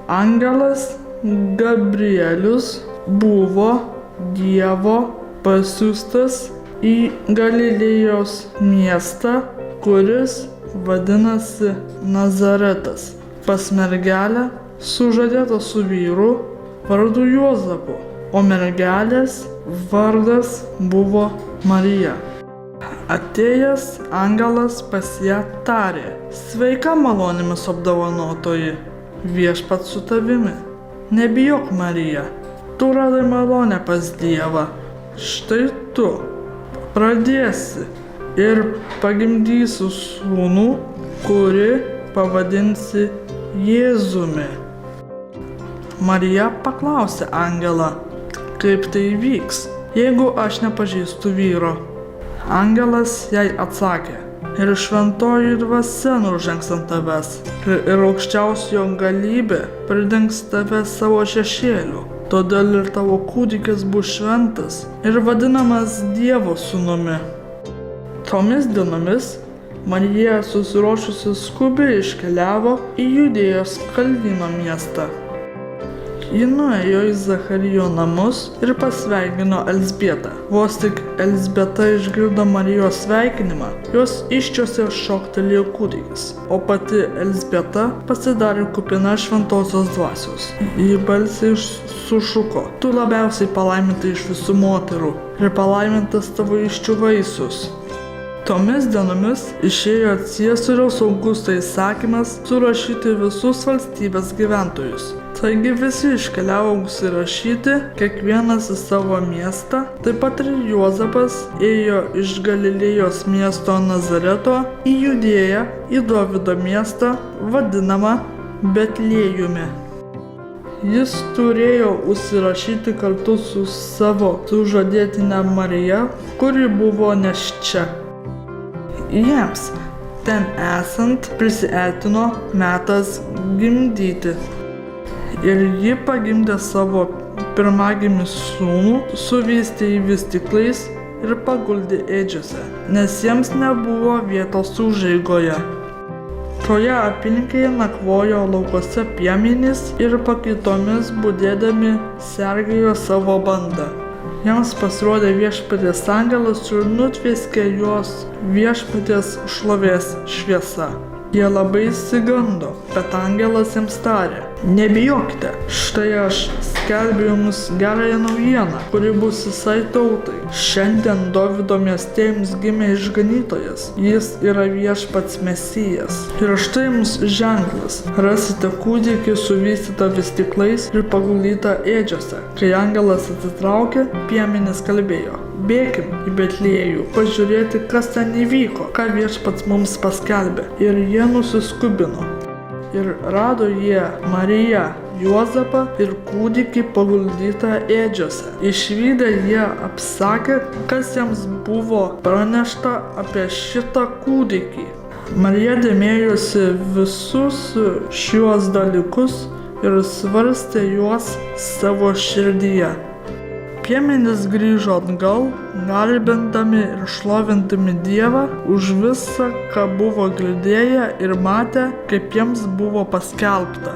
Angelas Gabrielius buvo Dievo pasiųstas į Galilėjos miestą, kuris vadinasi Nazaretas, pas mergelę sužadėtą su vyru vardu Juozapu, o mergelės vardas buvo Marija. Atėjęs angelas pas ją tarė: Sveika malonėmis apdovanotoji, viešpats su tavimi. Nebijok, Marija, tu radai malonę pas Dievą. Štai tu pradėsi ir pagimdysi sūnų, kurį pavadinsi Jėzumi. Marija paklausė angelą: Kaip tai vyks, jeigu aš nepažįstu vyro? Angelas jai atsakė: Ir šventoji dvasia nužengs ant tavęs, ir aukščiausiojo galybė pridengs tave savo šešėliu. Todėl ir tavo kūdikis bus šventas ir vadinamas Dievo sūnumi. Tomis dienomis Marija susiruošusi skubiai iškeliavo į Judėjos Kalvyno miestą. Ji nuėjo į Zacharijo namus ir pasveikino Elzbietą. Vos tik Elzbieta išgirdo Marijos sveikinimą, jos įsčiose šoktelėjo kūdikis, o pati Elzbieta pasidarė kupina šventosios dvasios. Ji balsiai sušuko: Tu labiausiai palaiminta iš visų moterų, ir palaimintas tavo įsčių vaisius. Tomis dienomis išėjo Ciesoriaus Augusto įsakymas surašyti visus valstybės gyventojus. Taigi visi iškeliavo užsirašyti, kiekvienas į savo miestą. Taip pat ir Juozapas ėjo iš Galilėjos miesto Nazareto į Judėją, į Dovydo miestą, vadinamą Betliejumi. Jis turėjo užsirašyti kartu su savo sužadėtine Marija, kuri buvo nėščia. Jiems ten esant prisiartino metas gimdyti. Ir ji pagimdė savo pirmagimį sūnų, suvystė jį vystyklais ir paguldė ėdžiose, nes jiems nebuvo vietos užeigoje. Toje apylinkėje nakvojo laukuose piemenys ir pakaitomis budėdami sergėjo savo bandą. Jiems pasirodė viešpaties angelas ir nutvieskė juos viešpaties šlovės šviesa. Jie labai išsigando, bet angelas jiems tarė: Nebijokite, štai aš skelbiu jums gerąją naujieną, kuri bus visai tautai. Šiandien Dovydo mieste jums gimė išganytojas, jis yra viešpats Mesijas. Ir štai jums ženklas: rasite kūdikį suvystytą vystyklais ir paguldytą ėdžiose. Kai angelas atsitraukė, piemenys kalbėjo: Bėkim į Betliejų, pažiūrėti, kas ten įvyko, ką viešpats mums paskelbė. Ir jie nusiskubino. Ir rado jie Mariją, Juozapą ir kūdikį paguldytą ėdžiose. Išvydę jie apsakė, kas jiems buvo pranešta apie šitą kūdikį. Marija dėmėjosi visus šiuos dalykus ir svarstė juos savo širdyje. Piemenys grįžo atgal, garbindami ir šlovindami Dievą už visą, ką buvo girdėję ir matę, kaip jiems buvo paskelbta.